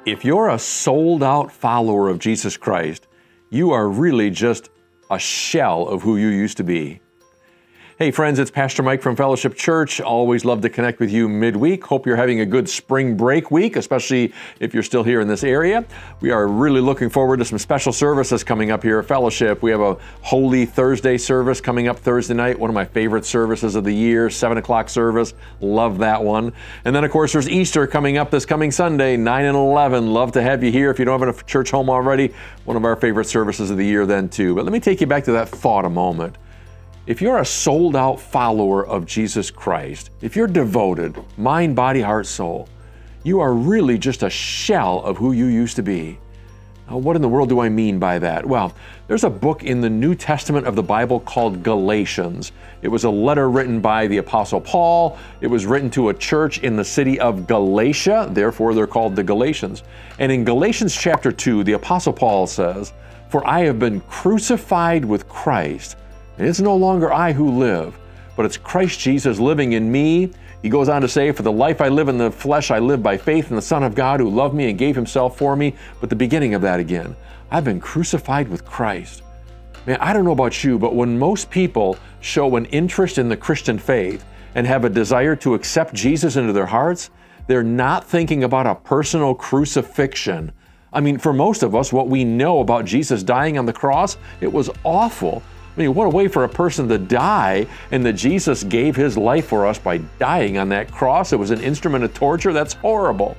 If you're a sold out follower of Jesus Christ, you are really just a shell of who you used to be. Hey friends, it's Pastor Mike from Fellowship Church. Always love to connect with you midweek. Hope you're having a good spring break week, especially if you're still here in this area. We are really looking forward to some special services coming up here at Fellowship. We have a Holy Thursday service coming up Thursday night, one of my favorite services of the year, 7 o'clock service. Love that one. And then of course there's Easter coming up this coming Sunday, 9 and 11. Love to have you here. If you don't have a church home already, one of our favorite services of the year then too. But let me take you back to that thought a moment. If you're a sold-out follower of Jesus Christ, if you're devoted, mind, body, heart, soul, you are really just a shell of who you used to be. Now, what in the world do I mean by that? Well, there's a book in the New Testament of the Bible called Galatians. It was a letter written by the Apostle Paul. It was written to a church in the city of Galatia, therefore they're called the Galatians. And in Galatians chapter 2, the Apostle Paul says, "For I have been crucified with Christ. And it's no longer I who live, but it's Christ Jesus living in me." He goes on to say, "For the life I live in the flesh, I live by faith in the Son of God who loved me and gave himself for me." But the beginning of that again, I've been crucified with Christ. Man, I don't know about you, but when most people show an interest in the Christian faith and have a desire to accept Jesus into their hearts, they're not thinking about a personal crucifixion. I mean, for most of us, what we know about Jesus dying on the cross, it was awful. I mean, what a way for a person to die, and that Jesus gave his life for us by dying on that cross. It was an instrument of torture. That's horrible.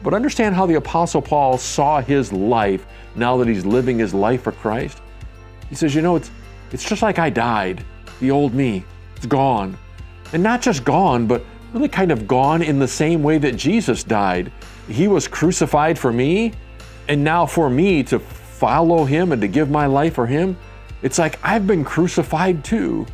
But understand how the Apostle Paul saw his life now that he's living his life for Christ. He says, it's just like I died. The old me, it's gone. And not just gone, but really kind of gone in the same way that Jesus died. He was crucified for me, and now for me to follow him and to give my life for him, it's like I've been crucified too.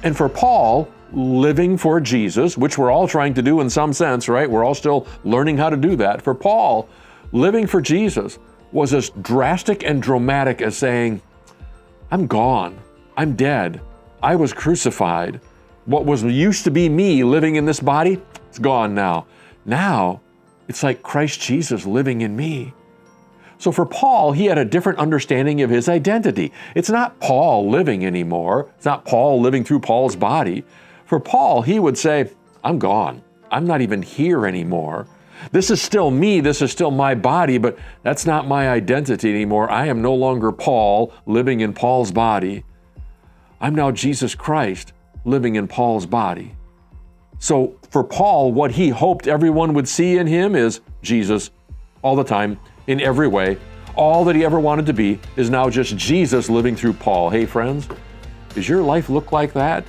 And for Paul, living for Jesus, which we're all trying to do in some sense, right? We're all still learning how to do that. For Paul, living for Jesus was as drastic and dramatic as saying, I'm gone. I'm dead. I was crucified. What was used to be me living in this body, it's gone now. Now, it's like Christ Jesus living in me. So for Paul, he had a different understanding of his identity. It's not Paul living anymore. It's not Paul living through Paul's body. For Paul, he would say, I'm gone. I'm not even here anymore. This is still me. This is still my body, but that's not my identity anymore. I am no longer Paul living in Paul's body. I'm now Jesus Christ living in Paul's body. So for Paul, what he hoped everyone would see in him is Jesus all the time. In every way, all that he ever wanted to be is now just Jesus living through Paul. Hey friends, does your life look like that?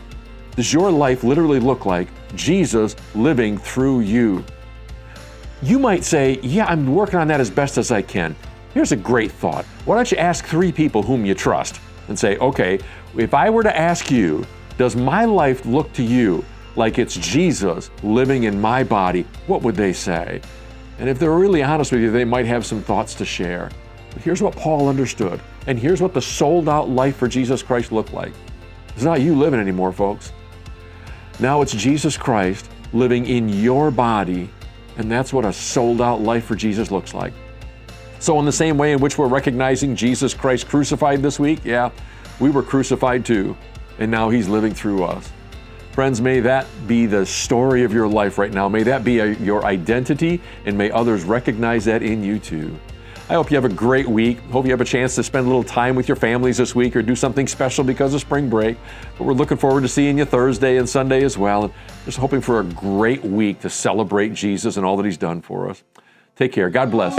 Does your life literally look like Jesus living through you? You might say, yeah, I'm working on that as best as I can. Here's a great thought. Why don't you ask 3 people whom you trust and say, okay, if I were to ask you, does my life look to you like it's Jesus living in my body? What would they say? And if they're really honest with you, they might have some thoughts to share. But here's what Paul understood, and here's what the sold-out life for Jesus Christ looked like. It's not you living anymore, folks. Now it's Jesus Christ living in your body, and that's what a sold-out life for Jesus looks like. So in the same way in which we're recognizing Jesus Christ crucified this week, yeah, we were crucified too, and now he's living through us. Friends, may that be the story of your life right now. May that be your identity, and may others recognize that in you too. I hope you have a great week. Hope you have a chance to spend a little time with your families this week or do something special because of spring break. But we're looking forward to seeing you Thursday and Sunday as well. And just hoping for a great week to celebrate Jesus and all that he's done for us. Take care. God bless.